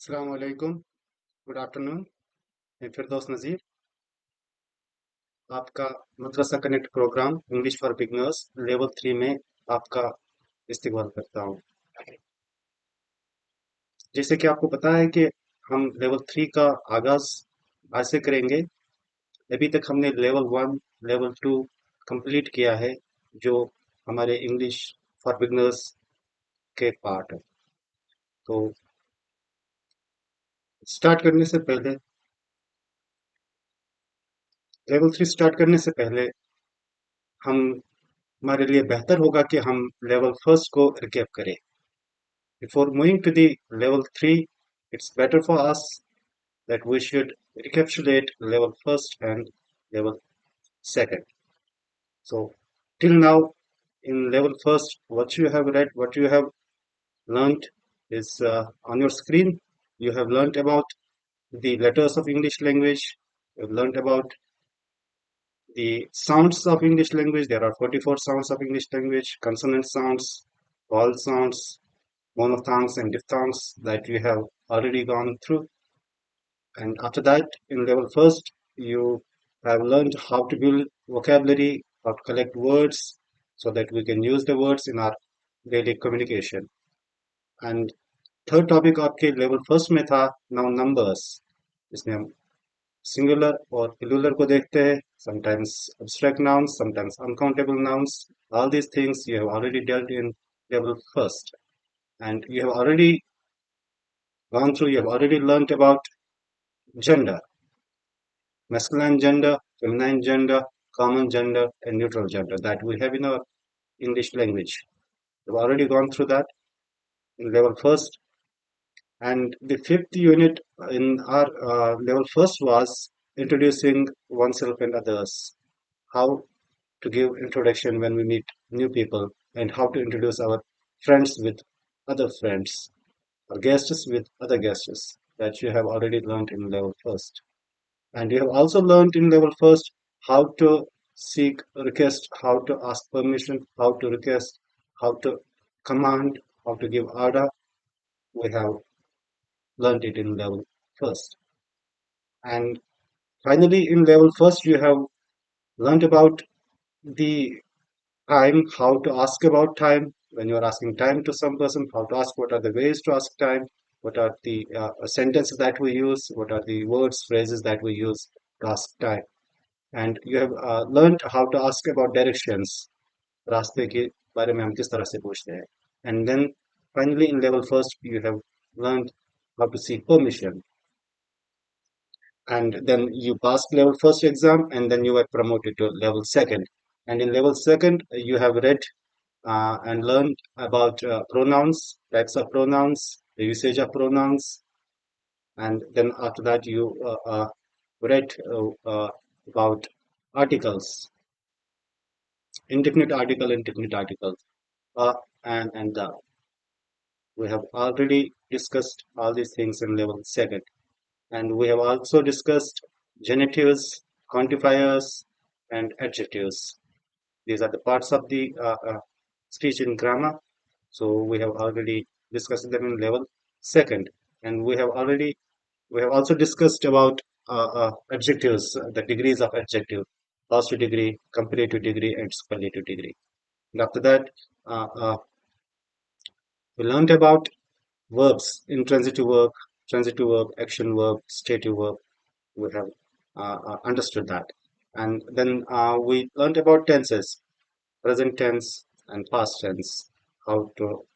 अस्सलाम वालेकुम, good afternoon. मैं फिरदौस नज़ीर, आपका Madrasa connect program English for beginners level 3 में आपका इस्तकबाल करता हूँ। जैसे कि आपको पता है कि हम लेवल 3 का आगाज आज से करेंगे। अभी तक हमने लेवल 1, लेवल 2 कंप्लीट किया है, जो हमारे इंग्लिश फॉर बिगनर्स के पार्ट है। तो स्टार्ट करने से पहले लेवल 3 स्टार्ट करने से पहले हम हमारे लिए बेहतर होगा कि हम लेवल फर्स्ट को रिकैप करें। Before moving to the level 3, it's better for us that we should recapitulate level first and level second. So, till now, in level first, what you have read, what you have learned is on your screen. You have learned about the letters of English language. You've learned about the sounds of English language. There are 44 sounds of English language, consonant sounds, vowel sounds, monophthongs and diphthongs that you have already gone through. And after that, in level first, you have learned how to build vocabulary, how to collect words, so that we can use the words in our daily communication. And third topic आपके level first में था noun numbers, जिसमें हम singular और plural को देखते हैं, sometimes abstract nouns, sometimes uncountable nouns. All these things you have already dealt in level first, and you have already gone through, you have already learned about gender, masculine gender, feminine gender, common gender, and neutral gender that we have in our English language. We've already gone through that in level first. And the fifth unit in our level first was introducing oneself and others. How to give introduction when we meet new people, and how to introduce our friends with other friends, or guests with other guests, that you have already learned in level first. And you have also learned in level first how to seek request, how to ask permission, how to request, how to command, how to give order. We have learned it in level first. And finally, in level first, you have learned about the time, how to ask about time when you are asking time to some person, how to ask, what are the ways to ask time, what are the sentences that we use, what are the words, phrases that we use to ask time. And you have learned how to ask about directions, रास्ते के बारे में हम किस तरह से पूछते हैं. And then finally in level first you have learned how to seek permission, and then you passed level first exam, and then you were promoted to level second. And in level second you have read and learned about pronouns, types of pronouns, the usage of pronouns. And then after that you read about articles, indefinite article and definite articles, and the. We have already discussed all these things in level second, and we have also discussed genitives, quantifiers, and adjectives. These are the parts of the speech in grammar. So we have already discussed them in level second, and we have also discussed about adjectives, the degrees of adjective, positive degree, comparative degree, and superlative degree. And after that, uh, uh, we learned about verbs, intransitive verb, action verb, stative verb. We have understood that. And then we learned about tenses, present tense and past tense, how to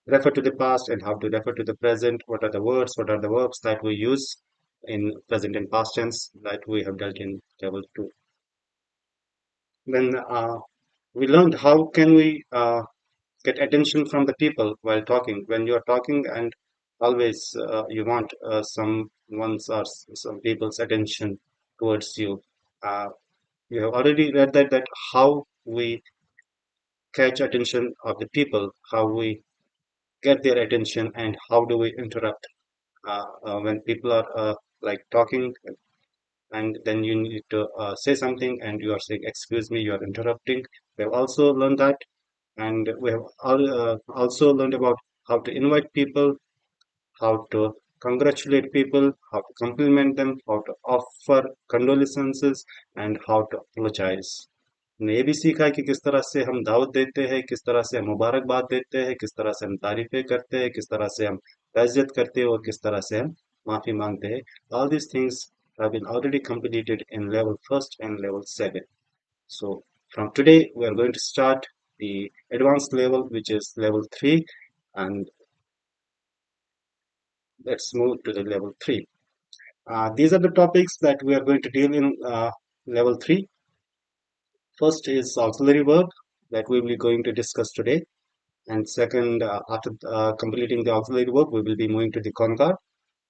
refer to the past and how to refer to the present, what are the words, what are the verbs that we use in present and past tense that we have dealt in level 2. Then we learned how can we get attention from the people while talking. When you are talking and always you want someone's or some people's attention towards you. Uh, you have already read that how we catch attention of the people, how we get their attention, and how do we interrupt when people are like talking, and then you need to say something and you are saying excuse me, you are interrupting. We have also learned that, and we have also learned about how to invite people, how to congratulate people, how to compliment them, how to offer condolences, and how to apologize. ने ये भी सीखा है कि किस तरह से हम दावत देते हैं, किस तरह से हम मुबारकबाद देते हैं, किस तरह से हम तारीफें करते हैं, किस तरह से हम ताज़ियत करते हैं और किस तरह से हम माफ़ी मांगते हैं. All these things have been already completed in level first and level 7. So from today we are going to start the advanced level, which is level 3, and let's move to the level 3. These are the topics that we are going to deal in level 3. First is auxiliary verb that we will be going to discuss today. And second, after completing the auxiliary verb, we will be moving to the concord.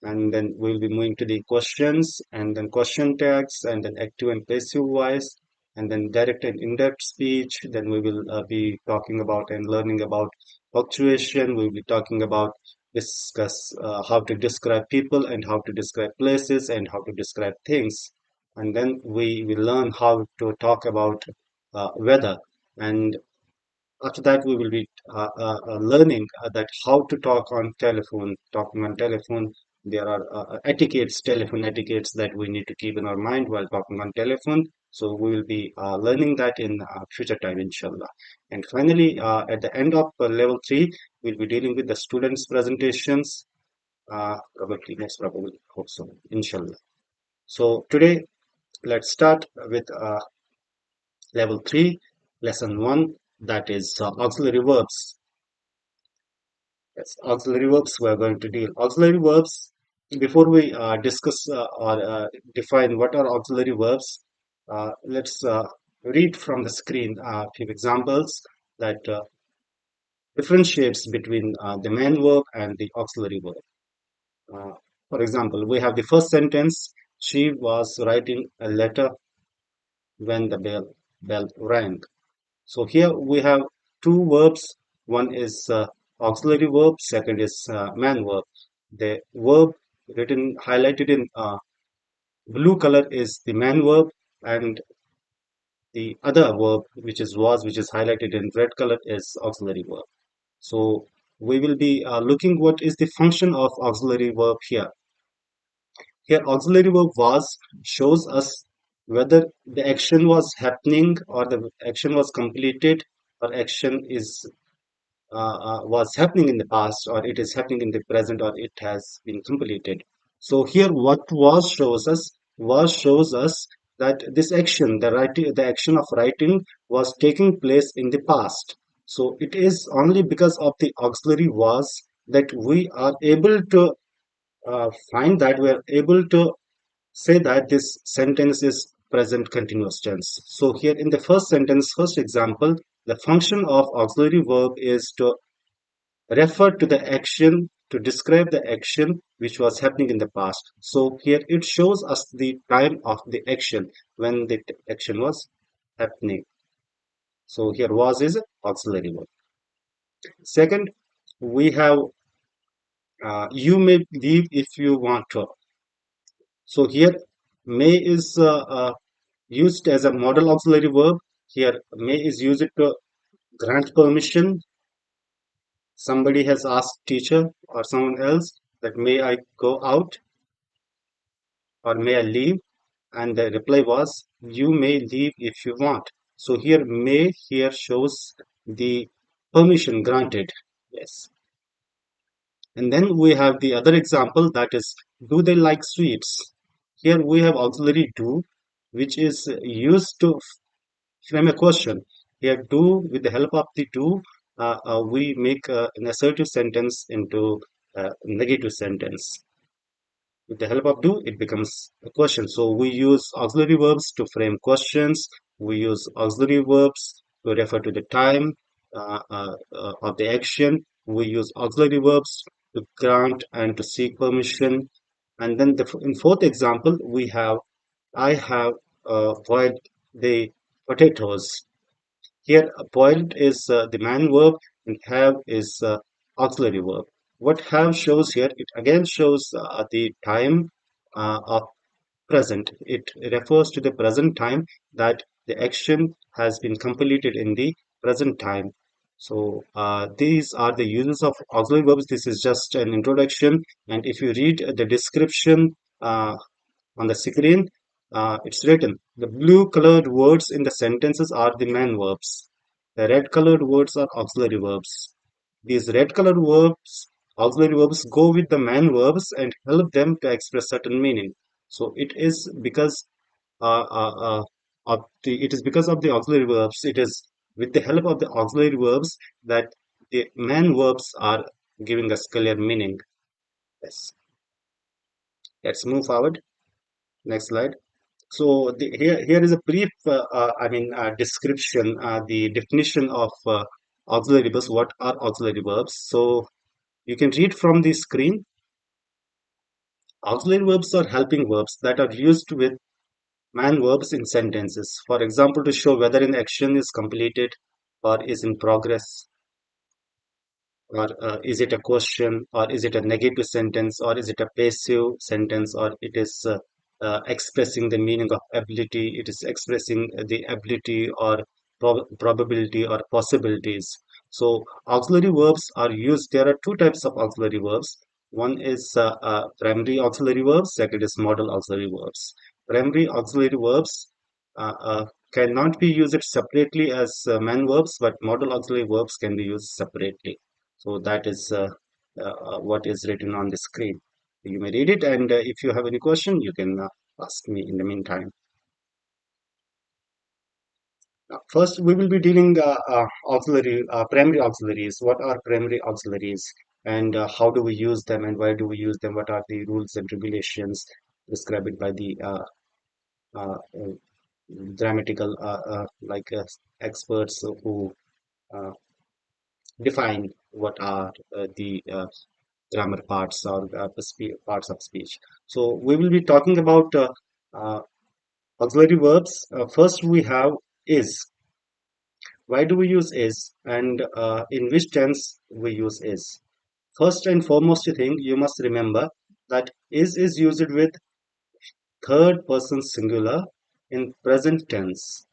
And then we'll be moving to the questions and then question tags and then active and passive voice and then direct and indirect speech. Then we will be talking about and learning about punctuation. We'll be talking about discuss how to describe people and how to describe places and how to describe things. And then we will learn how to talk about weather. And after that we will be learning that how to talk on telephone. Talking on telephone, there are etiquettes, telephone etiquettes that we need to keep in our mind while talking on telephone. So we will be learning that in future time, inshallah. And finally, at the end of level 3, we'll be dealing with the students presentations, probably next, probably hope so, inshallah. So today let's start with level 3, lesson 1, that is auxiliary verbs. Yes, auxiliary verbs we are going to deal. Auxiliary verbs, before we discuss or define what are auxiliary verbs, let's read from the screen a few examples that differentiates between the main verb and the auxiliary verb. Uh, for example, we have the first sentence, she was writing a letter when the bell rang. So here we have two verbs. One is auxiliary verb, second is man verb. The verb written highlighted in blue color is the man verb, and the other verb, which is was, which is highlighted in red color, is auxiliary verb. So we will be looking what is the function of auxiliary verb here. Here auxiliary verb was shows us whether the action was happening or the action was completed or action is was happening in the past or it is happening in the present or it has been completed. So here what was shows us that this action, the action of writing was taking place in the past. So it is only because of the auxiliary was that we are able to find that we are able to say that this sentence is present continuous tense. So here in the first sentence, first example, the function of auxiliary verb is to refer to the action, to describe the action which was happening in the past. So here it shows us the time of the action when the action was happening. So here was is auxiliary verb. Second, we have you may leave if you want to. So here may is used as a model auxiliary verb. Here may is used to grant permission. Somebody has asked teacher or someone else that may I go out or may I leave? And the reply was you may leave if you want. So here may here shows the permission granted. Yes. And then we have the other example, that is do they like sweets? Here we have auxiliary do, which is used to frame a question. Here do, with the help of the do, we make an assertive sentence into a negative sentence. With the help of do, it becomes a question. So we use auxiliary verbs to frame questions. We use auxiliary verbs to refer to the time of the action. We use auxiliary verbs to grant and to seek permission. And then in fourth example, we have I have boiled the potatoes. Here, boiled is the man verb and have is auxiliary verb. What have shows here, it again shows the time of present. It refers to the present time that the action has been completed in the present time. So these are the uses of auxiliary verbs. This is just an introduction, and if you read the description on the screen, it's written: the blue colored words in the sentences are the main verbs. The red colored words are auxiliary verbs. These red colored verbs, auxiliary verbs, go with the main verbs and help them to express certain meaning. So it is because uh, uh, uh, it is because of the auxiliary verbs. It is with the help of the auxiliary verbs that the main verbs are giving us clear meaning. Yes. Let's move forward. Next slide. So here is a brief, description, the definition of auxiliary verbs. What are auxiliary verbs? So you can read from the screen. Auxiliary verbs are helping verbs that are used with man verbs in sentences. For example, to show whether an action is completed or is in progress, or is it a question, or is it a negative sentence, or is it a passive sentence, or it is expressing the meaning of ability, it is expressing the ability or probability or possibilities. So auxiliary verbs are used. There are two types of auxiliary verbs. One is primary auxiliary verbs, second is modal auxiliary verbs. Primary auxiliary verbs cannot be used separately as main verbs, but modal auxiliary verbs can be used separately. So that is what is written on the screen. You may read it, and if you have any question, you can ask me in the meantime. First, we will be dealing primary auxiliaries. What are primary auxiliaries, and how do we use them, and why do we use them? What are the rules and regulations prescribed by the uh, uh, grammatical experts who uh, define what are the grammar parts or parts of speech. So we will be talking about uh, auxiliary verbs. First, we have is. Why do we use is, and in which tense we use is? First and foremost thing you must remember that is used with third person singular in present tense.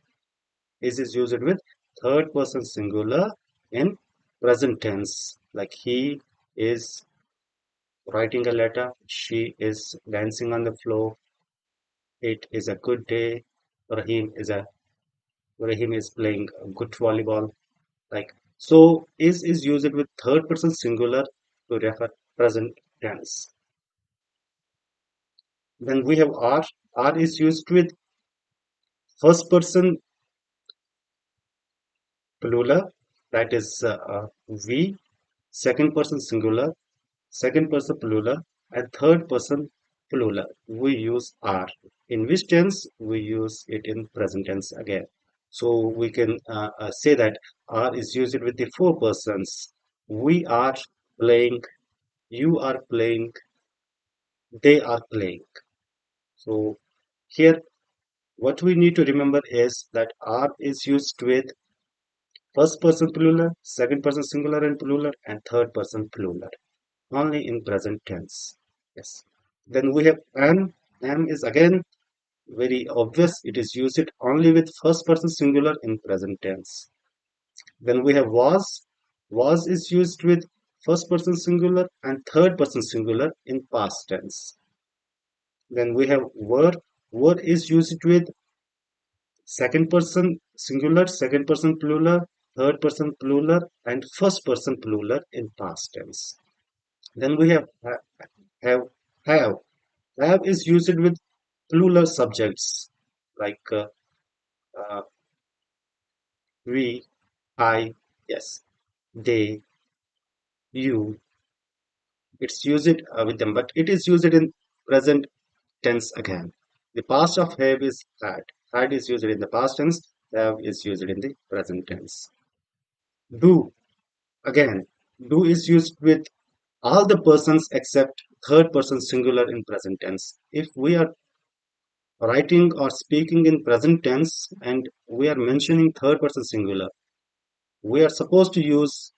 Is used with third person singular in present tense. Like he is writing a letter, she is dancing on the floor, it is a good day, Rahim is a Rahim is playing good volleyball. Like so is used with third person singular to refer present tense. Then we have are. Are is used with first person plural, that is we, second person singular, second person plural, and third person plural. We use are. In which tense? We use it in present tense again. So we can say that are is used with the four persons. We are playing, you are playing, they are playing. So here what we need to remember is that are is used with first person plural, second person singular and plural, and third person plural. Only in present tense. Yes. Then we have am. Am is again very obvious. It is used only with first person singular in present tense. Then we have was. Was is used with first person singular and third person singular in past tense. Then we have were. Were is used with second person singular, second person plural, third person plural, and first person plural in past tense. Then we have have have. Have is used with plural subjects like uh, we, I, yes, they, you. It's used with them, but it is used in present tense again. The past of have is had. Had is used in the past tense. Have is used in the present tense. Do again. Do is used with all the persons except third person singular in present tense. If we are writing or speaking in present tense and we are mentioning third person singular, we are supposed to use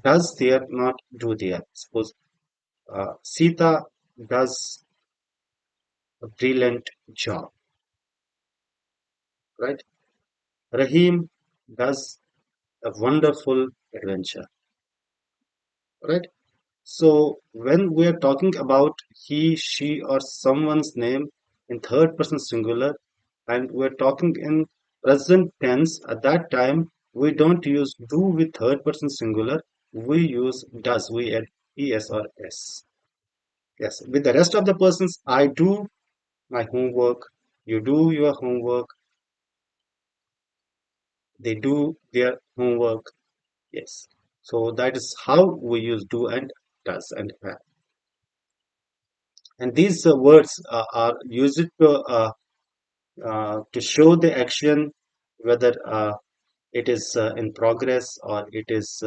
does there, not do there. Suppose Sita does a brilliant job, right? Rahim does a wonderful adventure, right? So when we are talking about he, she, or someone's name in third person singular, and we're talking in present tense, at that time we don't use do with third person singular. We use does. We add es or s. Yes. With the rest of the persons, I do my homework. You do your homework. They do their homework. Yes. So that is how we use do and does and have. And these words are used to show the action, whether it is in progress or it is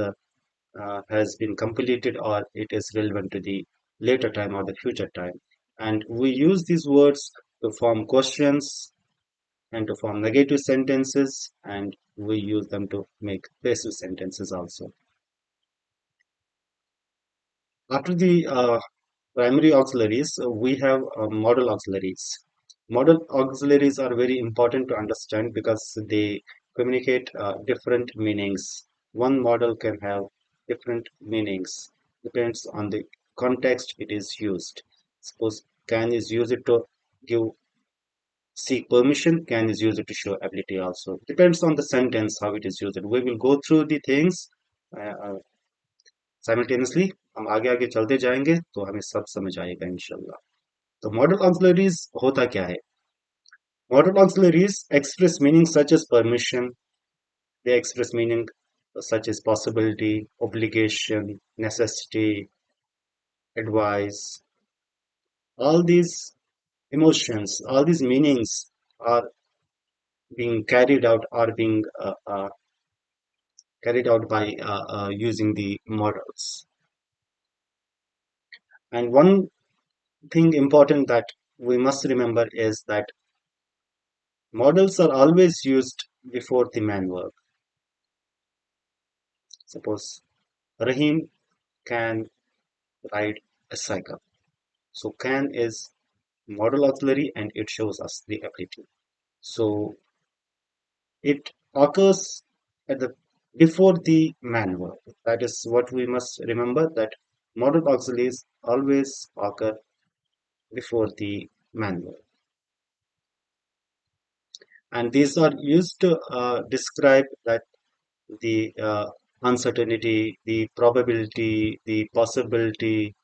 has been completed or it is relevant to the later time or the future time. And we use these words to form questions and to form negative sentences, and we use them to make passive sentences also. After the primary auxiliaries, we have modal auxiliaries. Modal auxiliaries are very important to understand because they communicate different meanings. One model can have different meanings, depends on the context it is used. Suppose can is used to give seek permission, can is used to show ability also. Depends on the sentence how it is used. We will go through the things simultaneously हम आगे आगे चलते जाएंगे तो हमें सब समझ आएगा इंशाल्लाह. तो मॉडल ऑक्सिलरीज होता क्या है? Modal auxiliaries express meaning such as permission, they express meaning such as possibility, obligation, necessity, advice. All these emotions, all these meanings are being carried out or being carried out by using the models. And one thing important that we must remember is that models are always used before the main verb. Suppose Rahim can ride a cycle. So can is modal auxiliary and it shows us the ability. So it occurs at the before the main verb. That is what we must remember, that modal auxiliaries always occur before the main verb. And these are used to describe that the uncertainty, the probability, the possibility,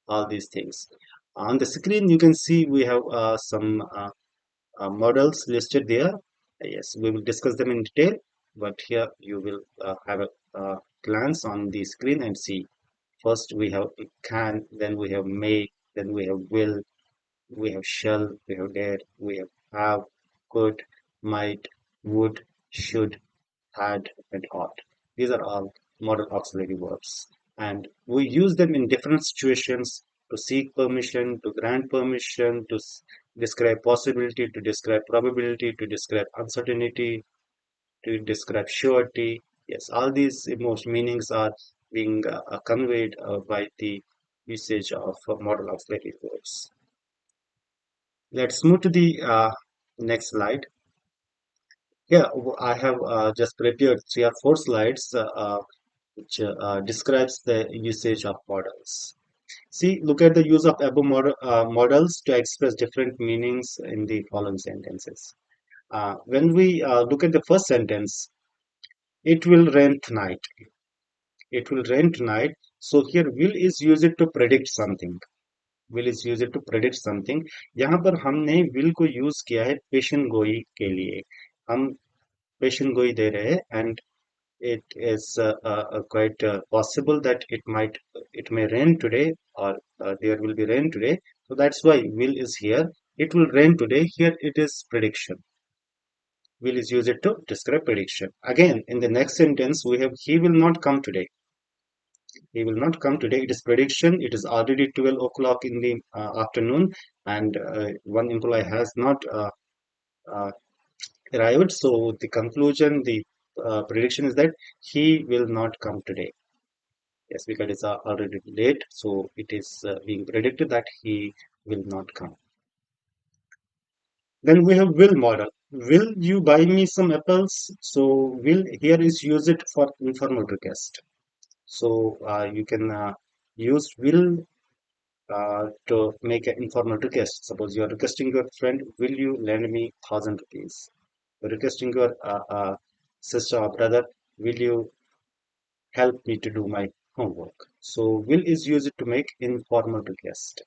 all these things. On the screen, you can see we have some models listed there. Yes, we will discuss them in detail, but here you will have a glance on the screen and see. First, we have can, then we have may, then we have will, we have shall, we have dare, we have, could, might, would, should, had, and ought. These are all modal auxiliary verbs. And we use them in different situations to seek permission, to grant permission, to describe possibility, to describe probability, to describe uncertainty, to describe surety. Yes, all these emotion meanings are being conveyed by the usage of modal auxiliary verbs. Let's move to the next slide. Yeah, I have just prepared 3 or 4 slides which describes the usage of models. See, look at the use of above models to express different meanings in the following sentences. When we look at the first sentence, it will rain tonight. It will rain tonight. So here will is used to predict something. Will is used to predict something. यहाँ पर हमने will को use किया है पेशन गोई के लिए. हम पेशन गोई दे रहे हैं and it is quite possible that it may rain today or there will be rain today. So that's why will is here. It will rain today. Here it is prediction. Will is used to describe prediction. Again, in the next sentence, we have he will not come today. He will not come today. It is prediction. It is already 12 o'clock in the afternoon, and one employee has not uh, arrived. So the conclusion, the prediction is that he will not come today. Yes, because it's already late, so it is being predicted that he will not come. Then we have will model. Will you buy me some apples? So will here is used for informal request. So you can use will to make an informal request. Suppose you are requesting your friend, will you lend me 1,000 rupees? You're requesting your sister or brother, will you help me to do my homework? So will is used to make informal request.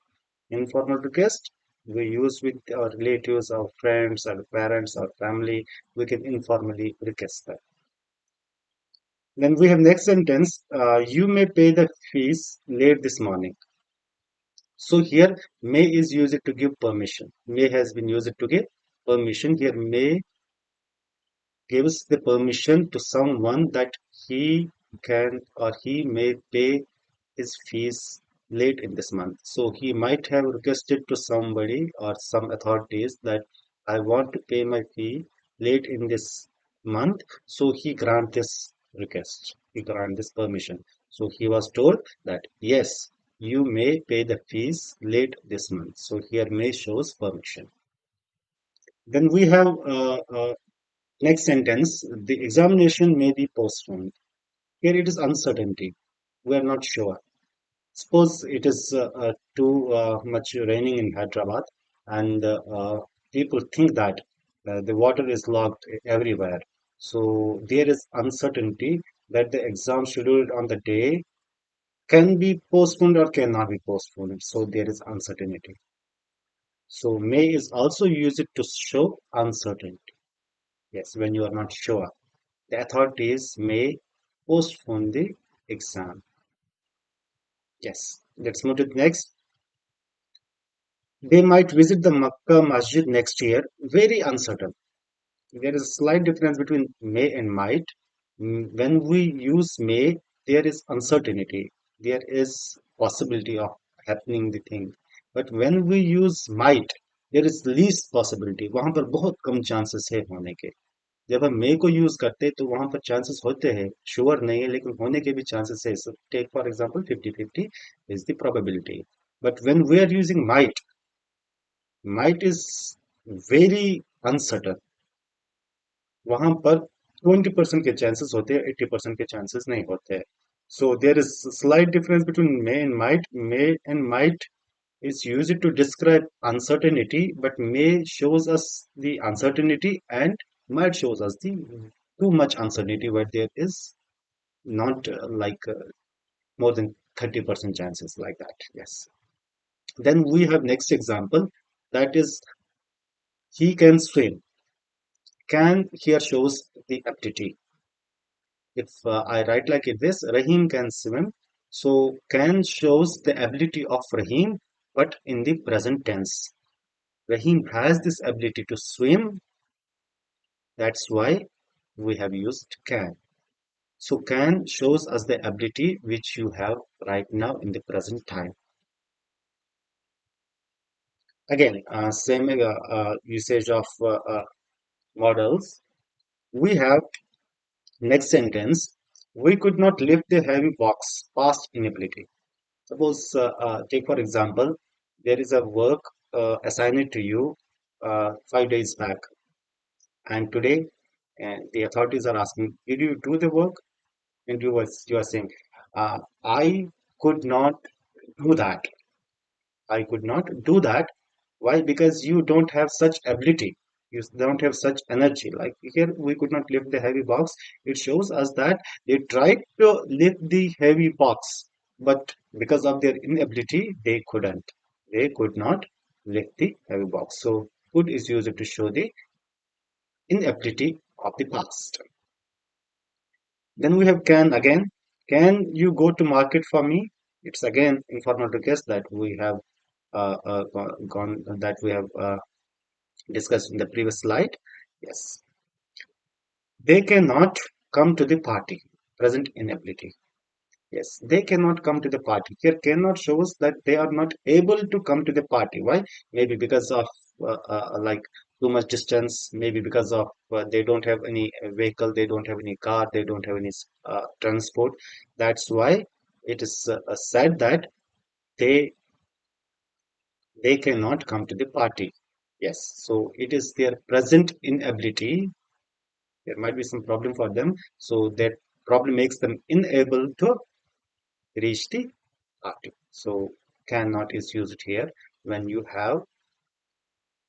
Informal request we use with our relatives, our friends, our parents, our family. We can informally request that. Then we have next sentence. You may pay the fees late this morning. So here may is used to give permission. May has been used to give permission. Here may gives the permission to someone that he can or he may pay his fees late in this month. So he might have requested to somebody or some authorities that I want to pay my fee late in this month. So he grant this request. He grant this permission. So he was told that yes, you may pay the fees late this month. So here may shows permission. Then we have next sentence. The examination may be postponed. Here it is uncertainty. We are not sure. Suppose it is too much raining in Hyderabad, and people think that the water is locked everywhere. So there is uncertainty that the exam scheduled on the day can be postponed or cannot be postponed. So there is uncertainty. So may is also used to show uncertainty. Yes, when you are not sure, the authorities may postpone the exam. Yes, let's move to the next. They might visit the Makkah Masjid next year. Very uncertain. There is a slight difference between may and might. When we use may, there is uncertainty. There is possibility of happening the thing. But when we use might, there is least possibility. वहां पर बहुत कम chances है होने के. जब हम मे को use करते हैं तो वहां पर चांसेस होते हैं, श्योर नहीं है लेकिन होने के भी चांसेस है. So take for example 50-50 is the probability. But when we are using might is very uncertain. वहां पर 20% के चांसेस होते हैं, 80% के चांसेस नहीं होते हैं. So there is a slight difference between may and might. May and might is used to describe uncertainty, but may shows us the uncertainty and might shows us the too much uncertainty where there is not more than 30% chances like that. Yes. Then we have next example, that is he can swim. Can here shows the ability. If I write like this, Rahim can swim. So can shows the ability of Rahim, but in the present tense. Rahim has this ability to swim. That's why we have used can. So can shows us the ability which you have right now in the present time. Again, same usage of models. We have next sentence. We could not lift the heavy box past inability. Suppose, take for example, there is a work assigned to you 5 days back, and today, and the authorities are asking, did you do the work? And you are saying, I could not do that. I could not do that. Why? Because you don't have such ability. You don't have such energy. Like here, we could not lift the heavy box. It shows us that they tried to lift the heavy box, but because of their inability, they couldn't. They could not lift the heavy box. So, could is used to show the inability of the past. Then we have can again. Can you go to market for me? It's again informal request that we have gone that we have discussed in the previous slide. Yes, they cannot come to the party. Present inability. Yes, they cannot come to the party. Here, cannot shows that they are not able to come to the party. Why? Maybe because of like too much distance. Maybe because of they don't have any vehicle, they don't have any car, they don't have any transport. That's why it is said that they they cannot come to the party. Yes, so it is their present inability. There might be some problem for them, so that problem makes them unable to reach the active. So cannot is used here when you have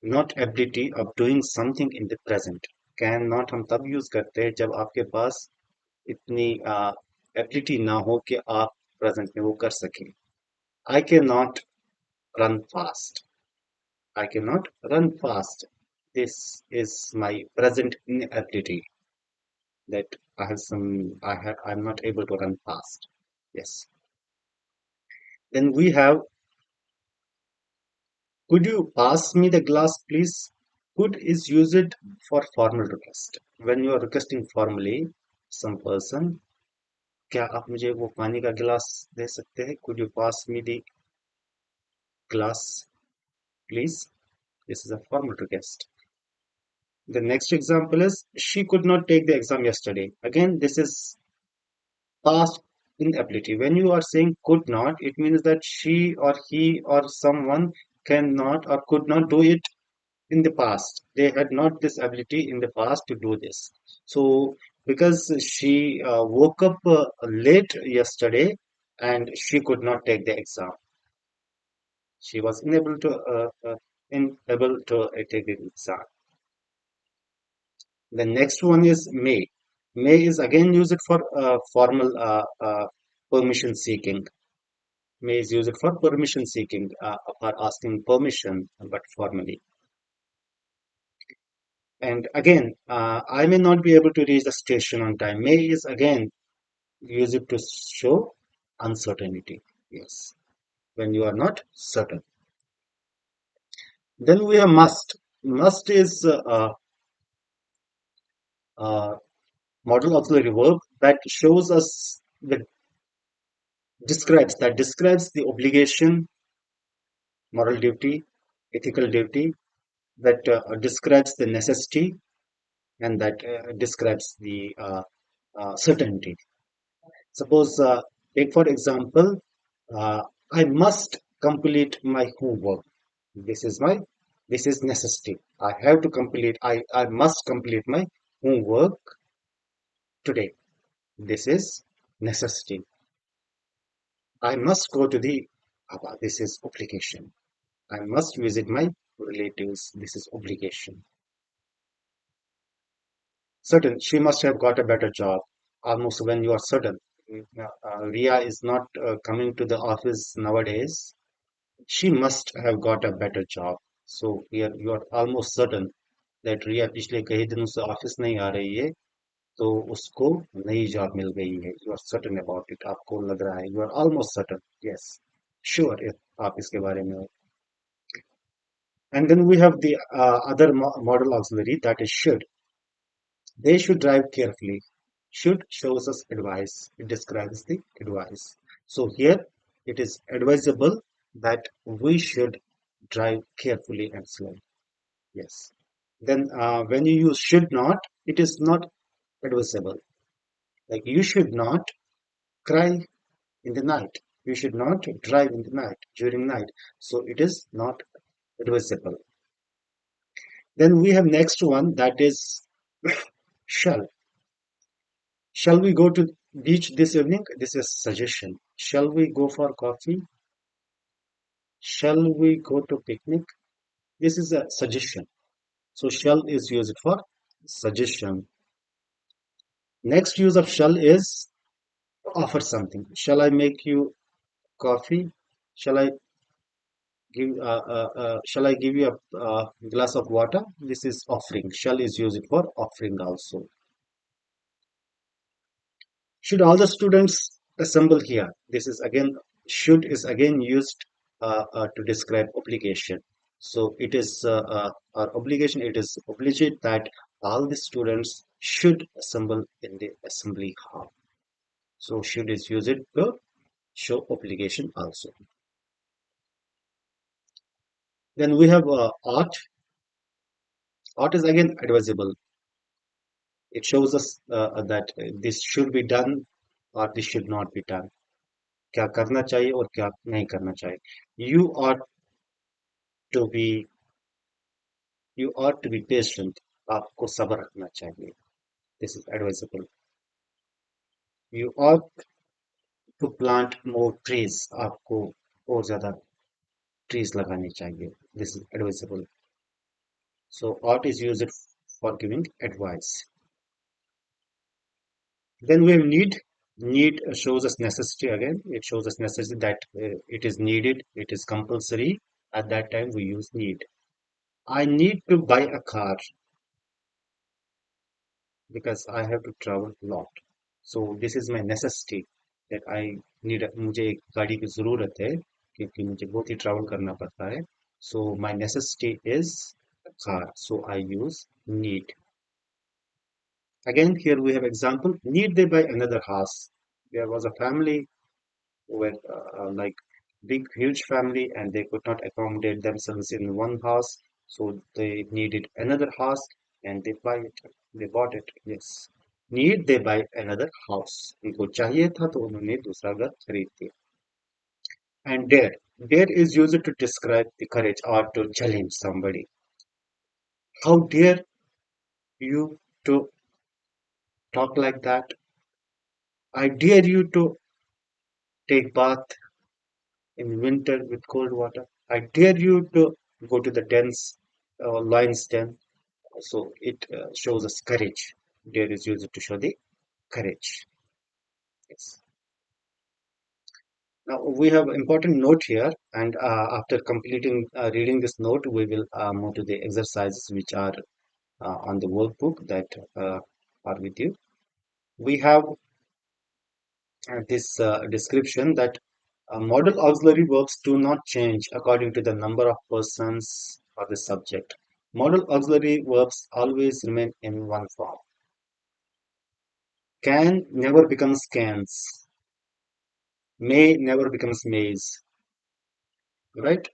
not ability of doing something in the present. Cannot हम तब use करते हैं जब आपके पास इतनी ability ना हो कि आप प्रेजेंट में वो कर सकें. I cannot run fast. I cannot run fast. This is my present inability that I have some I'm not able to run fast. Yes. Then we have, could you pass me the glass please? Could is used for formal request. When you are requesting formally some person, क्या आप मुझे वो पानी का गिलास दे सकते हैं? Could you pass me the glass please? This is a formal request. The next example is she could not take the exam yesterday. Again, this is past inability. When you are saying could not, it means that she or he or someone cannot or could not do it in the past. They had not this ability in the past to do this. So, because she woke up late yesterday and she could not take the exam, she was unable to take the exam. The next one is may. May is again used for formal permission seeking. May is used for permission seeking, for asking permission, but formally. And again, I may not be able to reach the station on time. May is again used to show uncertainty. Yes, when you are not certain. Then we have must. Must is model auxiliary verb that shows us the describes the obligation, moral duty, ethical duty, that describes the necessity, and that describes the certainty. Suppose, take for example, uh, I must complete my homework. This is my, this is necessity. I have to complete. I must complete my homework today. This is necessity. I must go to the this is obligation. I must visit my relatives. This is obligation. Certain, she must have got a better job. Almost when you are certain. Ria is not coming to the office nowadays. She must have got a better job. So here you are almost certain that रिया पिछले कई दिनों से office नहीं आ रही है तो उसको नई जॉब मिल गई है. You are certain about it. आपको लग रहा है. You are almost certain. Yes, sure आप इसके बारे में हो. And then we have the other model auxiliary, that is should. They should drive carefully. Should shows us advice. It describes the advice. So here it is advisable that we should drive carefully and slowly. Yes. Then when you use should not, it is not advisable. Like you should not cry in the night. You should not drive in the night, during night. So it is not advisable. Then we have next one, that is shall. Shall we go to beach this evening? This is suggestion. Shall we go for coffee? Shall we go to picnic? This is a suggestion. So shall is used for suggestion. Next use of shall is offer something. Shall I make you coffee? Shall I shall I give you a glass of water? This is offering. Shall is used for offering also. Should all the students assemble here? This is again, should is again used to describe obligation. So it is our obligation. It is obligate that all the students should assemble in the assembly hall. So should is used to show obligation also. Then we have ought. Ought is again advisable. It shows us that this should be done or this should not be done. क्या करना चाहिए और क्या नहीं करना चाहिए. To be you ought to be patient. आपको सब्र रखना चाहिए. This is advisable. You ought to plant more trees, आपको और ज्यादा ट्रीज लगाने चाहिए. This is advisable. So ought is used for giving advice. Then we have need. Need shows us necessity again. It shows us necessity that it is needed, it is compulsory. At that time, we use need. I need to buy a car because I have to travel a lot. So this is my necessity that I need. मुझे एक गाड़ी की ज़रूरत है क्योंकि मुझे बहुत ही travel करना पड़ता है. So my necessity is a car. So I use need. Again, here we have example. Need they buy another house? There was a family with like big, huge family, and they could not accommodate themselves in one house, so they needed another house, and they buy it. They bought it. Yes. Need they buy another house? उनको चाहिए था तो उन्होंने दूसरा घर खरीद दिया. And dare is used to describe the courage or to challenge somebody. How dare you to talk like that? I dare you to take bath in winter with cold water. I dare you to go to the dens, lion's den. So it shows us courage. Dare is used to show the courage. Yes. Now we have important note here, and after completing reading this note, we will move to the exercises which are on the workbook that are with you. We have this description that model auxiliary verbs do not change according to the number of persons or the subject. Model auxiliary verbs always remain in one form. Can never becomes cans. May never becomes mays. Right?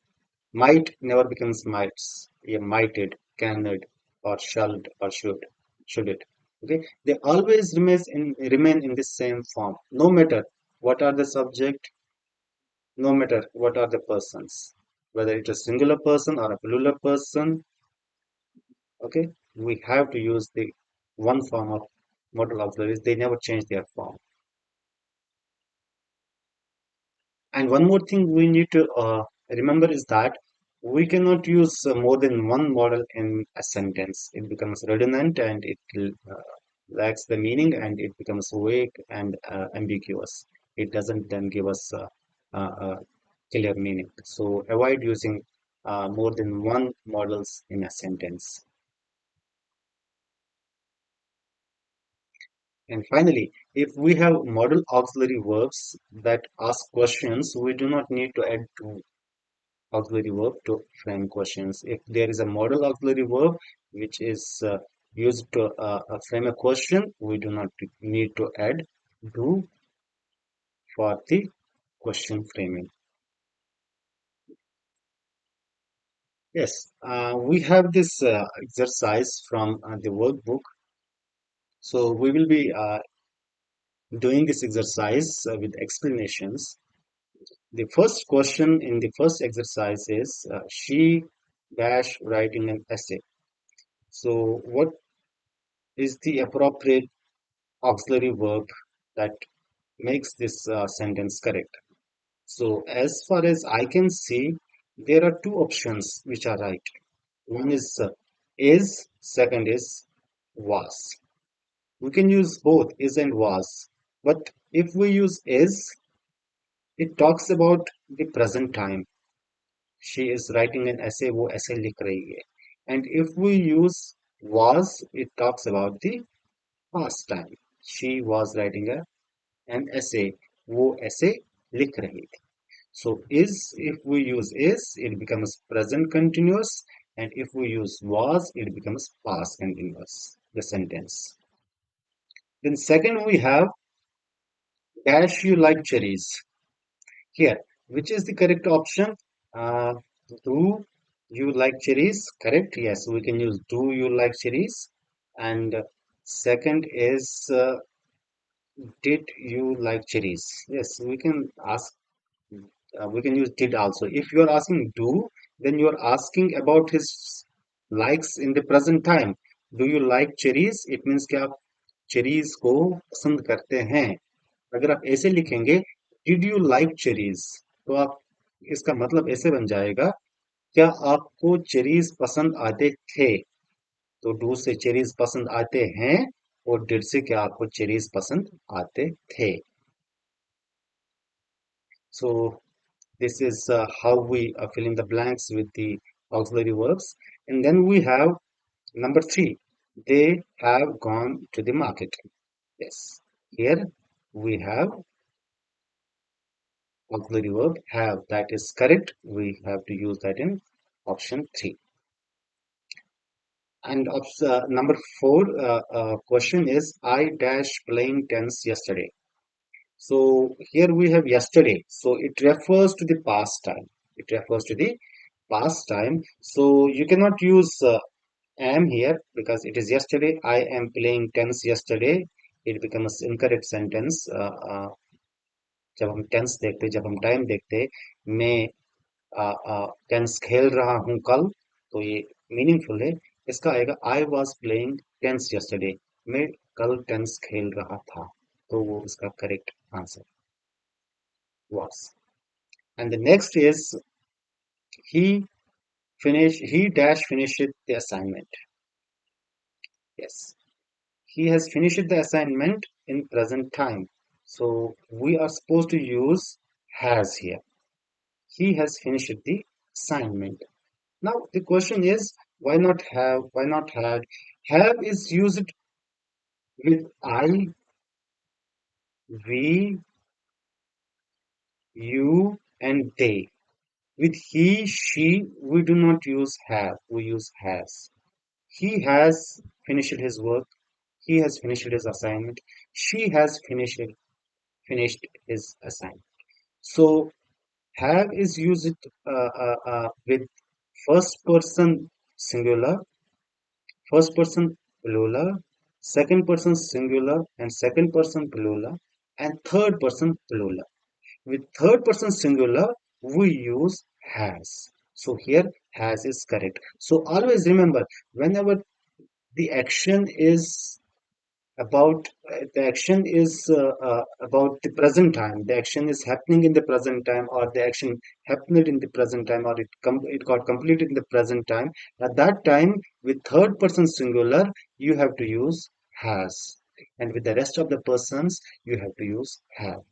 Might never becomes mights. Yeah, mighted, canned, or shalled, or should it. Okay? They always remain in the same form, no matter what are the subject, no matter what are the persons, whether it's a singular person or a plural person. Okay, we have to use the one form of modal auxiliaries. They never change their form. And one more thing we need to remember is that we cannot use more than one model in a sentence. It becomes redundant and it lacks the meaning and it becomes vague and ambiguous. It doesn't then give us clear meaning. So avoid using more than one models in a sentence. And finally, if we have modal auxiliary verbs that ask questions, we do not need to add to auxiliary verb to frame questions. If there is a modal auxiliary verb which is used to frame a question, we do not need to add do for the question framing. Yes, we have this exercise from the workbook. So we will be doing this exercise with explanations. The first question in the first exercise is she dash writing an essay. So what is the appropriate auxiliary verb that makes this sentence correct? So as far as I can see, there are two options which are right. One is, second is was. We can use both is and was. But if we use is, it talks about the present time. She is writing an essay, वो essay लिख रही है. And if we use was, it talks about the past time. She was writing an essay, वो essay लिख रही थी. So is, if we use is, it becomes present continuous, and if we use was, it becomes past continuous, the sentence. Then second we have dash you like cherries. Here, which is the correct option? Uh, do you like cherries? Correct. Yes, we can use do you like cherries. And second is did you like cherries? Yes, we can ask. We can use did also. If you are asking do, then you are asking about his likes in the present time. Do you like cherries? It means कि आप cherries को पसंद करते हैं. अगर आप ऐसे लिखेंगे डिड यू लाइक चेरीज? तो आप इसका मतलब ऐसे बन जाएगा, क्या आपको चेरीज पसंद आते थे? तो डू से चेरीज पसंद आते हैं, और डिड से क्या आपको चेरीज पसंद आते थे? So this is how we fill in the blanks with the auxiliary verbs. And then we have number three. They have gone to the market. Yes. Here we have auxiliary verb have. That is correct. We have to use that in option three. And number four question is I dash playing tennis yesterday. So here we have yesterday. So it refers to the past time. It refers to the past time. So you cannot use am here because it is yesterday. I am playing tennis yesterday. It becomes incorrect sentence. जब हम tense देखते, जब हम time देखते, मैं tennis खेल रहा हूँ कल, तो ये meaningful है. इसका आएगा I was playing tennis yesterday. मैं कल tennis खेल रहा था. तो वो इसका correct answer was. And the next is he dash finished the assignment. Yes. He has finished the assignment in present time. So we are supposed to use has here. He has finished the assignment. Now the question is, why not have? Why not had? Have is used with I, we, you, and they. With he, she, we do not use have. We use has. He has finished his work. He has finished his assignment. She has finished his assignment. So have is used with first person singular, first person plural, second person singular, and second person plural, and third person plural. With third person singular, we use has. So here has is correct. So always remember, whenever the action is about the present time, the action is happening in the present time, or the action happened in the present time, or it got completed in the present time. At that time, with third person singular, you have to use has, and with the rest of the persons, you have to use have.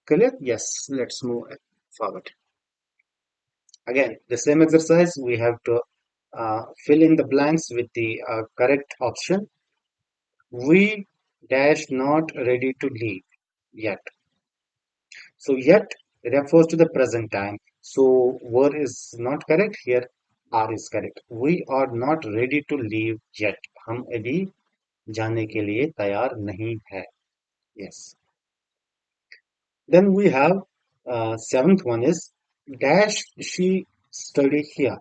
Clear? Yes. Let's move forward. Again, the same exercise. We have to fill in the blanks with the correct option. We dash not ready to leave yet. So yet refers to the present time. So were is not correct here. Are is correct. We are not ready to leave yet. हम अभी जाने के लिए तैयार नहीं है. Yes. Then we have seventh one is dash she study here.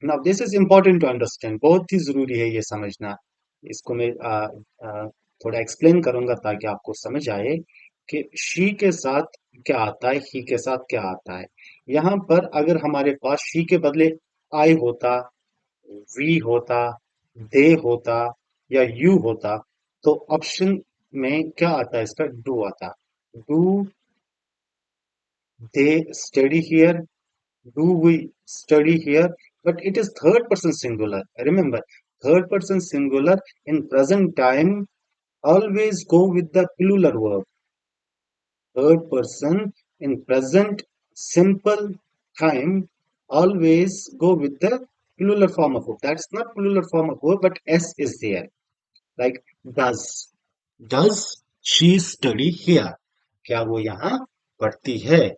Now this is important to understand. बहुत ही जरूरी है ये समझना. इसको मैं थोड़ा एक्सप्लेन करूंगा ताकि आपको समझ आए कि शी के साथ क्या आता है, ही के साथ क्या आता है. यहाँ पर अगर हमारे पास शी के बदले आई होता, वी होता, दे होता या यू होता, तो ऑप्शन में क्या आता है, इसका डू आता. Do they study here, do we study here? But it is third person singular. Remember, third person singular in present time always go with the plural verb. Third person in present simple time always go with the plural form of verb. That's not plural form of verb, but s is there. Like does. Does she study here? क्या वो यहाँ पढ़ती है?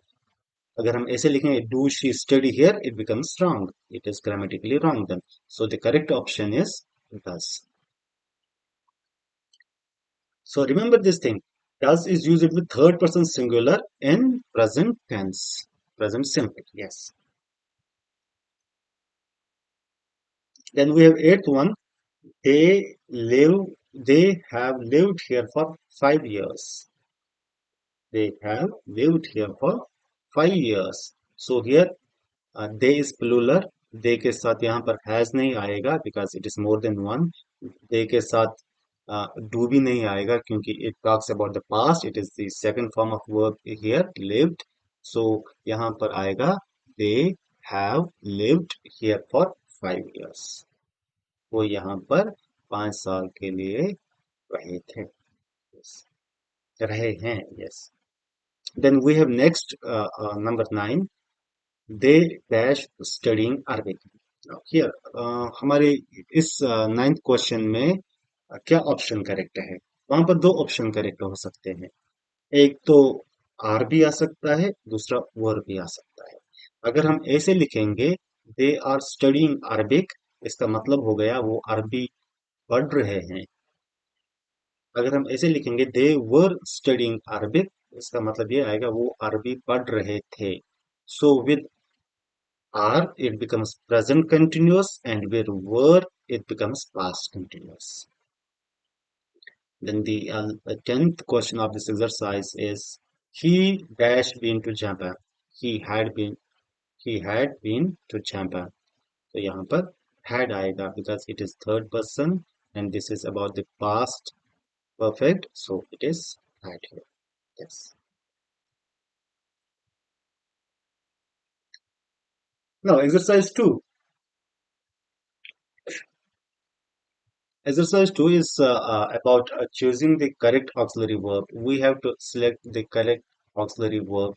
अगर हम ऐसे लिखेंगे do she study here, it becomes wrong. It is grammatically wrong then. So the correct option is does. So remember this thing. Does is used with third person singular in present tense. Present simple. Yes. Then we have eighth one. They live. They have lived here for 5 years. They have lived here for 5 years. So here they is plural. They के साथ यहाँ पर has नहीं आएगा because it is more than one. They के साथ do भी नहीं आएगा क्योंकि it talks about the past, it is the second form of verb here, lived. So यहाँ पर आएगा they have lived here for 5 years। वो यहाँ पर 5 साल के लिए रहे थे। Yes. रहे हैं, yes. Then we have next number 9, they dash studying Arabic. Here हमारे इस 9th क्वेश्चन में क्या ऑप्शन करेक्ट है? वहां पर दो ऑप्शन करेक्ट हो सकते हैं। एक तो आर भी आ सकता है, दूसरा वर भी आ सकता है। अगर हम ऐसे लिखेंगे दे आर स्टडिंग अरबिक, इसका मतलब हो गया वो अरबी पढ़ रहे हैं। अगर हम ऐसे लिखेंगे दे वर स्टडिंग अरबिक, इसका मतलब ये आएगा वो अरबी पढ़ रहे थे। So with are, it becomes present continuous, and where were, it becomes past continuous. Then the 10th question of this exercise is he dash been to Japan. He had been he had been to Japan. तो यहाँ पर had आएगा because it is third person and this is about the past perfect, so it is had here. Yes. Now exercise 2. Exercise 2 is about choosing the correct auxiliary verb. We have to select the correct auxiliary verb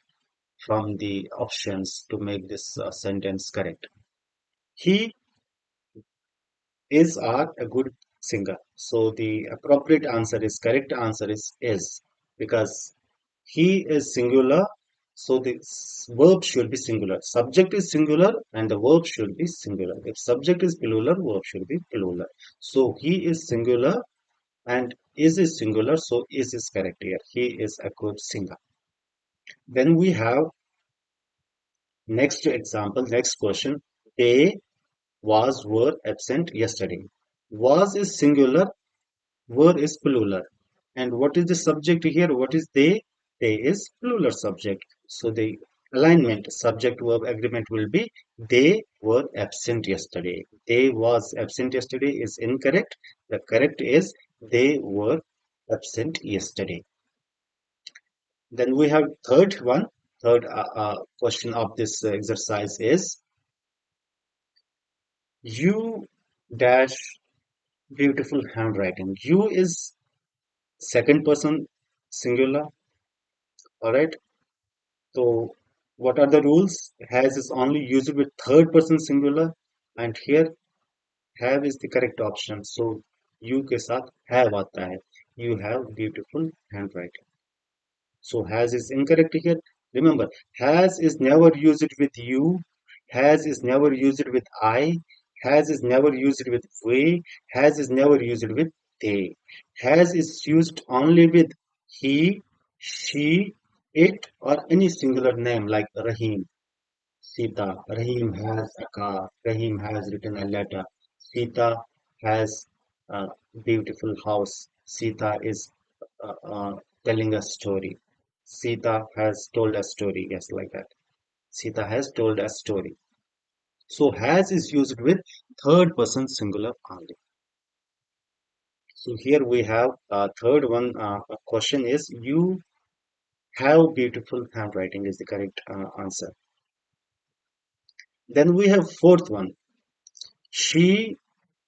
from the options to make this sentence correct. He is are a good singer. So the appropriate answer is correct answer is because he is singular. So the verb should be singular. Subject is singular and the verb should be singular. If subject is plural, verb should be plural. So he is singular and is singular, so is correct here. He is a good singer. Then we have next example, next question. They was were absent yesterday. Was is singular, were is plural. And what is the subject here? What is they? They is plural subject. So the alignment subject verb agreement will be they were absent yesterday. They was absent yesterday is incorrect. The correct is they were absent yesterday. Then we have third question of this exercise is you dash beautiful handwriting. You is second person singular, all right? So what are the rules? Has is only used with third person singular, and here have is the correct option. So you के साथ have आता है. You have beautiful handwriting. So has is incorrect here. Remember, has is never used with you, has is never used with I, has is never used with we, has is never used with they. Has is used only with he, she, it, or any singular name like Rahim, Sita. Rahim has a car. Rahim has written a letter. Sita has a beautiful house. Sita is telling a story. Sita has told a story. Yes, like that. Sita has told a story. So has is used with third person singular only. So here we have third one question is you have beautiful handwriting is the correct answer. Then we have fourth one. She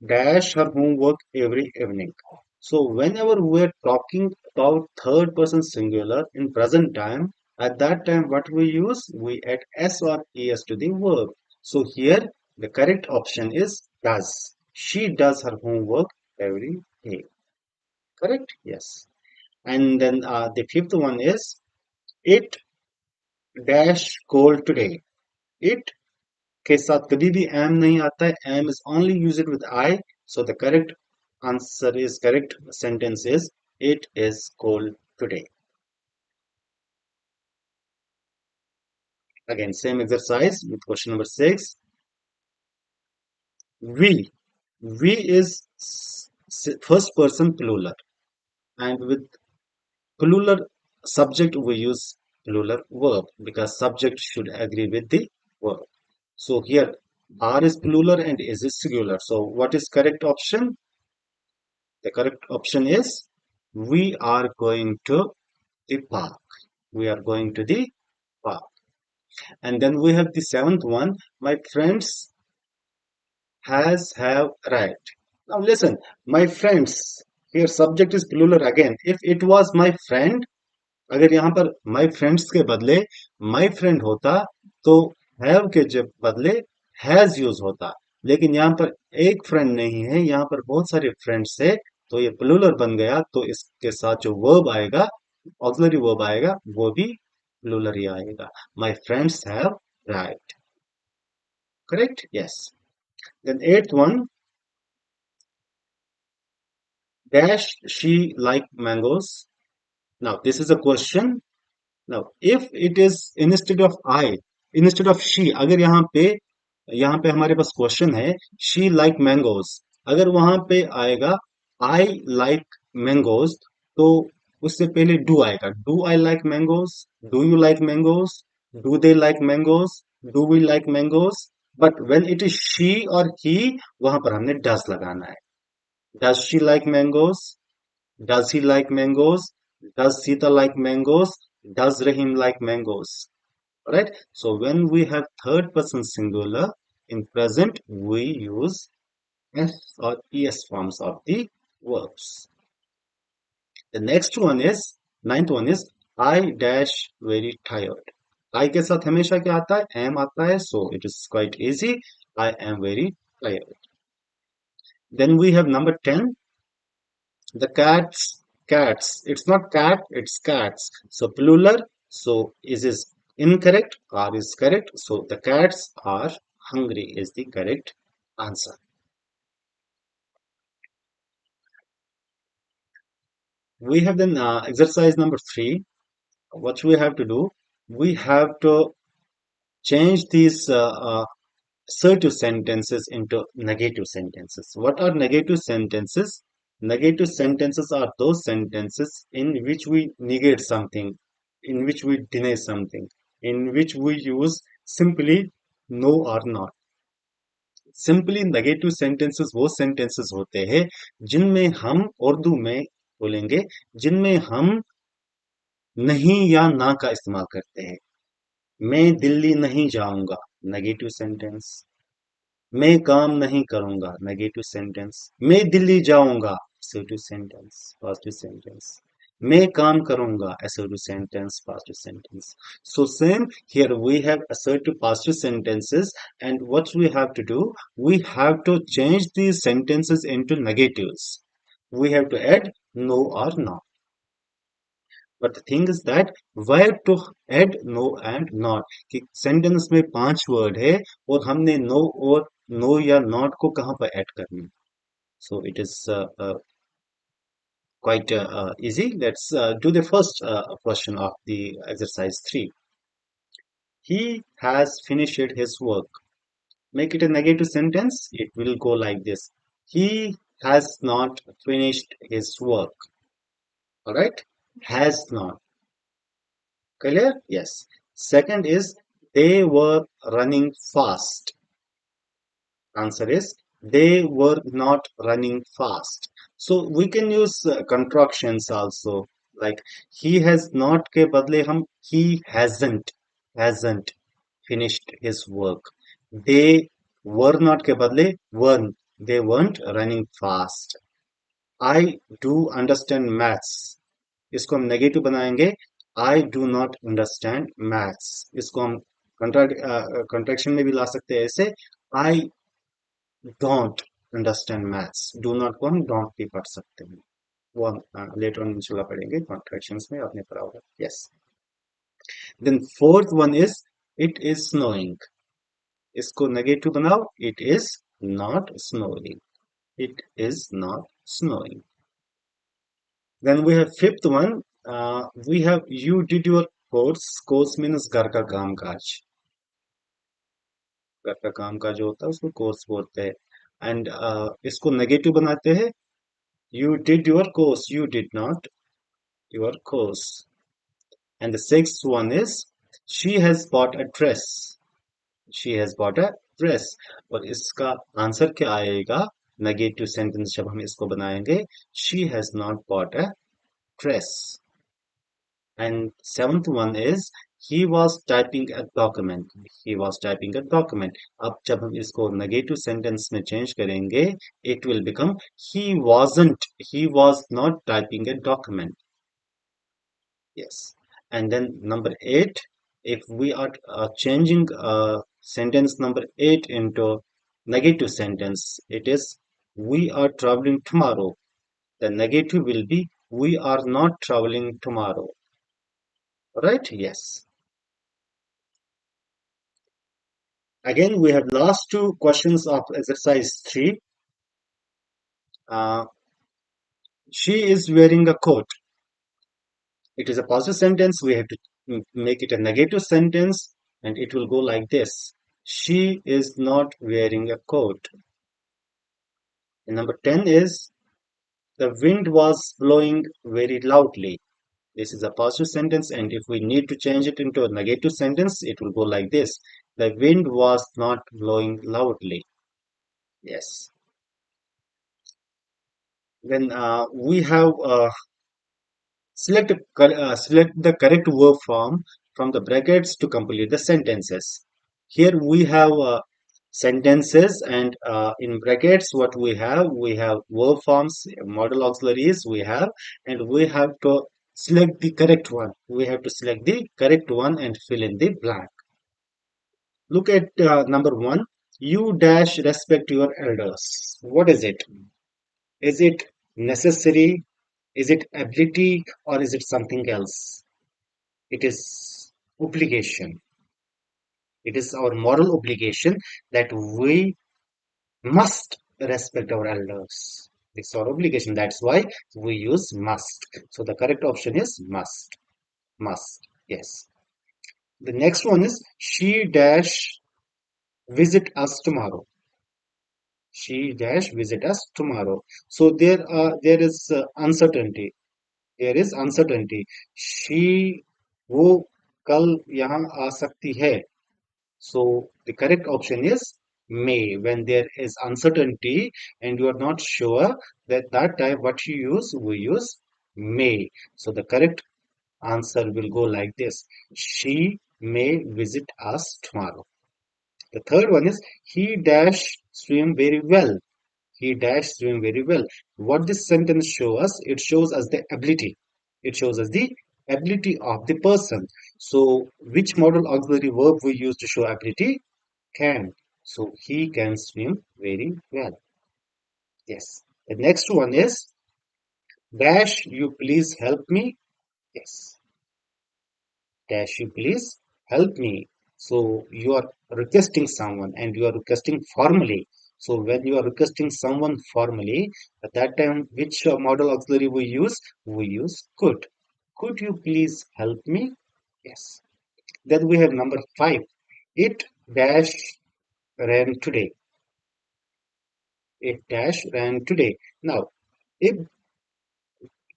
dash her homework every evening. So whenever we're talking about third person singular in present time, at that time what we use? We add s or es to the verb. So here the correct option is does. She does her homework every day. Correct? Yes. And then the fifth one is it dash cold today. It के साथ कभी भी am नहीं आता है. Am is only used with I. So the correct answer is correct sentence is it is cold today. Again, same exercise with question number 6. We. We is first person plural. And with plural subject, we use plural verb because subject should agree with the verb. So here, are is plural and is singular. So what is correct option? The correct option is we are going to the park. We are going to the park. And then we have the seventh one. My friends have arrived. Now listen, my friends. Here subject is plural again. If it was my friend, अगर यहाँ पर my friends के बदले my friend होता तो have के जब बदले has यूज होता, लेकिन यहाँ पर एक फ्रेंड नहीं है, यहाँ पर बहुत सारे फ्रेंड्स है, तो ये प्लूरल बन गया, तो इसके साथ जो वर्ब आएगा, ऑक्सिलरी वर्ब आएगा, वो भी प्लूरल ही आएगा. My friends have arrived. Correct? Yes. Then eighth one, dash she like mangoes. Now this is a question. Now, if it is instead of she, अगर यहाँ पे हमारे पास क्वेश्चन है she like mangoes, अगर वहां पे आएगा I like mangoes, तो उससे पहले do आएगा. Do I like mangoes? Do you like mangoes? Do they like mangoes? Do we like mangoes? But when it is she or he, वहां पर हमने does लगाना है. Does she like mangoes? Does he like mangoes? Does Sita like mangoes? Does Rahim like mangoes? Alright. So when we have third person singular in present, we use S or ES forms of the verbs. The next one is, ninth one is, I dash very tired. I के साथ हमेशा क्या आता है? Am आता है. So it is quite easy. I am very tired. Then we have number 10. The cats. It's not cat, it's cats. So plural. So is incorrect or is correct. So the cats are hungry is the correct answer. We have then exercise number 3. What we have to do? We have to change these assertive sentences into negative sentences. What are negative sentences? Negative sentences are those sentences in which we negate something, in which we deny something, in which we use simply no or not. Simply negative sentences वो sentences होते हैं जिनमें हम उर्दू में बोलेंगे, जिनमें हम नहीं या ना का इस्तेमाल करते हैं. मैं दिल्ली नहीं जाऊंगा, नेगेटिव सेंटेंस. मैं काम नहीं करूंगा, नेगेटिव सेंटेंस. मैं दिल्ली जाऊंगा, assertive sentence, positive sentence. मैं काम करूंगा, assertive sentence, positive sentence. So same here we have assertive positive sentences, and what we have to do, we have to change these sentences into negatives. We have to add no or not. But the thing is that where to add no and not, कि sentence में 5 word है और हमने no और no या not को कहाँ पर ऐड करना है. So it is quite easy. Let's do the first question of the exercise 3. He has finished his work. Make it a negative sentence. It will go like this. He has not finished his work. Alright? Has not. Clear? Yes. Second is they were running fast. Answer is they were not running fast. So we can use contractions also. Like he has not के बदले हम he hasn't finished his work. They were not के बदले weren't. They weren't running fast. I do understand maths. इसको हम negative बनाएंगे. I do not understand maths. इसको हम कंट्रैक्शन में भी ला सकते हैं ऐसे. I don't understand maths. Do not को हम don't भी पढ़ सकते हैं. वो हम लेटर ऑन इंशाल्लाह पढ़ेंगे कॉन्ट्रैक्शंस में, आपने पढ़ा होगा. Yes. Then fourth one is it is snowing. इसको नेगेटिव बनाओ. It is not snowing. It is not snowing. Then we have fifth one. We have you did your course. Course means घर का काम काज. घर का काम काज जो होता है उसको कोर्स बोलते हैं. एंड इसको नेगेटिव बनाते हैं. You did your course. You did not your course. And the sixth one is she has bought a dress. She has bought a dress. और इसका आंसर क्या आएगा? नेगेटिव सेंटेंस जब हम इसको बनाएंगे, she has not bought a dress. And seventh one is he was typing a document. He was typing a document. अब जब हम इसको negative sentence में change करेंगे, it will become he was not typing a document. Yes. And then number eight, if we are changing sentence number eight into negative sentence, it is we are traveling tomorrow. The negative will be we are not traveling tomorrow. Right? Yes. Again, we have last two questions of exercise 3. Uh, she is wearing a coat. It is a positive sentence. We have to make it a negative sentence, and it will go like this. She is not wearing a coat. And number 10 is the wind was blowing very loudly. This is a positive sentence, and if we need to change it into a negative sentence, it will go like this. The wind was not blowing loudly. Yes. When we have select the correct verb form from the brackets to complete the sentences. Here we have sentences, and in brackets what we have verb forms, model auxiliaries we have, and we have to select the correct one. We have to select the correct one and fill in the blank. Look at number one. You dash respect your elders. What is it? Is it necessary? Is it ability, or is it something else? It is obligation. It is our moral obligation that we must respect our elders. It's our obligation. That's why we use must. So the correct option is must. Must. Yes. The next one is she dash visit us tomorrow. She dash visit us tomorrow. So there is uncertainty. There is uncertainty. She वो कल यहाँ आ सकती है. So the correct option is may. When there is uncertainty and you are not sure, that time what you use, we use may. So the correct answer will go like this. She may visit us tomorrow. The third one is he dash swim very well. He dash swim very well. What this sentence shows us? It shows us the ability. It shows us the ability of the person. So which modal auxiliary verb we use to show ability? Can. So he can swim very well. Yes. The next one is dash you please help me. Yes. Dash you please help me. So you are requesting someone, and you are requesting formally. So when you are requesting someone formally, at that time, which model auxiliary we use? We use could. Could you please help me? Yes. Then we have number 5. It dash ran today. It dash ran today. Now, if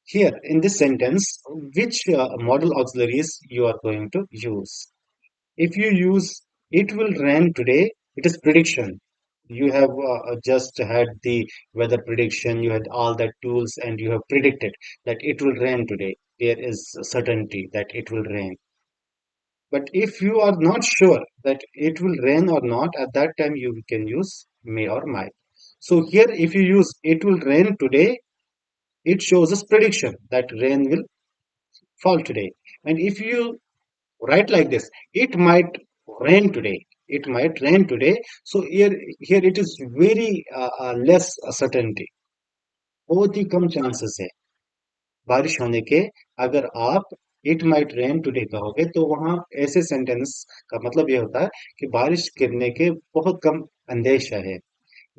here in this sentence, which model auxiliaries you are going to use? If you use it will rain today, it is prediction. You have just had the weather prediction, you had all the tools, and you have predicted that it will rain today. There is certainty that it will rain. But if you are not sure that it will rain or not, at that time you can use may or might. So here, if you use it will rain today, it shows us prediction that rain will fall today. And if you write like this, it might rain today, it might rain today. So here it is very less certainty. बहुत ही कम chances है बारिश होने के. अगर आप it might rain today कहोगे तो वहां ऐसे सेंटेंस का मतलब ये होता है कि बारिश गिरने के बहुत कम अंदेशा है.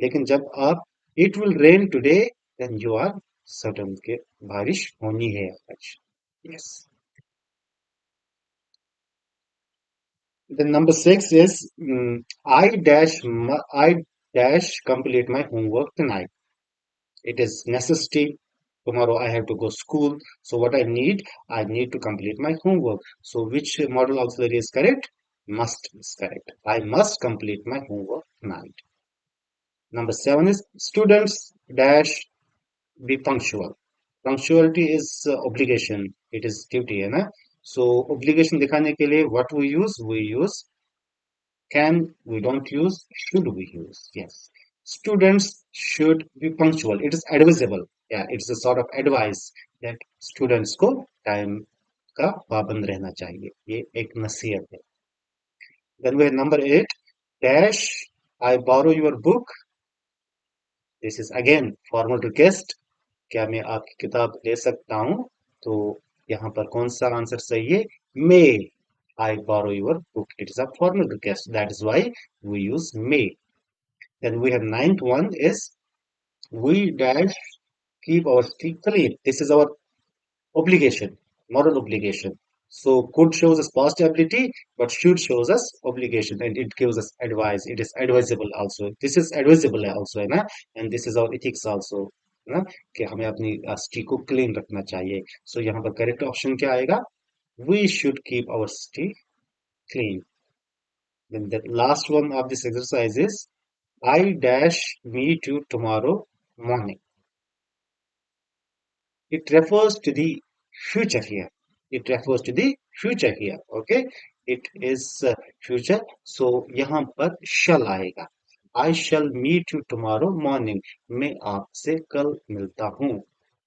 लेकिन जब आप it will rain today, then you are certain के बारिश होनी है आज. Yes. The number 6 is I dash complete my homework tonight. It is necessity. Tomorrow I have to go school. So what I need to complete my homework. So which model auxiliary is correct? Must is correct. I must complete my homework tonight. Number 7 is students dash be punctual. Punctuality is obligation, it is duty, है ना? So obligation दिखाने के लिए what we use can, we don't use should, we use. Yes, students should be punctual. It is advisable. Yeah, it's a sort of advice that students को time का पाबंद रहना चाहिए. ये एक नसीहत है. Then we have number 8 dash I borrow your book. This is again formal request. क्या मैं आपकी किताब ले सकता हूँ? तो यहाँ पर कौन सा आंसर सही है? May I borrow your book? It is a formal request. That is why we use may. Then we have ninth one is we dash keep our street clean. This is our obligation, moral obligation. So could shows us past ability, but should shows us obligation, and it gives us advice. It is advisable also. This is advisable also, है ना? And this is our ethics also, है ना? कि हमें अपनी street को clean रखना चाहिए. So यहाँ पर correct option क्या आएगा? We should keep our street clean. Then the last one of this exercise is I dash meet you tomorrow morning. It refers to the future here. It refers to the future here. Okay. It is future. So यहाँ पर shall आएगा. I shall meet you tomorrow morning. मैं आपसे कल मिलता हूँ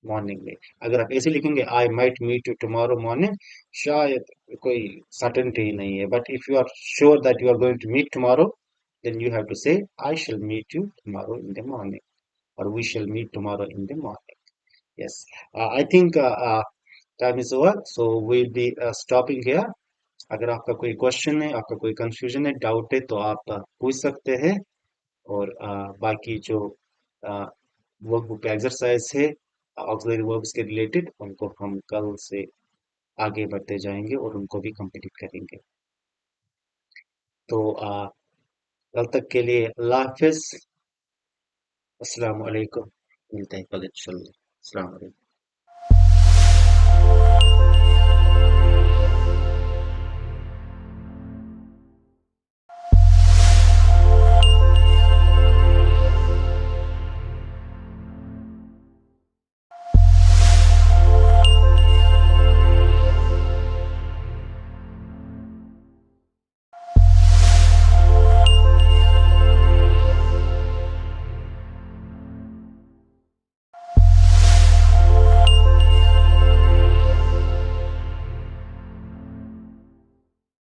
morning में. अगर आप ऐसे लिखेंगे I might meet you tomorrow morning, शायद कोई certainty ही नहीं है. But if you are sure that you are going to meet tomorrow, then you have to say I shall meet you tomorrow in the morning, or we shall meet tomorrow in the morning. Yes, I think time is over, so we'll be stopping here. अगर आपका कोई question है, आपका कोई confusion है, doubt है, तो आप पूछ सकते हैं. और बाकी जो वर्कबुक का एक्सरसाइज है ऑक्सिलरी वर्ब्स के रिलेटेड, उनको हम कल से आगे बढ़ते जाएंगे और उनको भी कंप्लीट करेंगे. तो कल तक के लिए अल्लाह हाफिज. अस्सलाम वालेकुम. मिलते हैं कल इंशाल्लाह. अस्सलाम वालेकुम.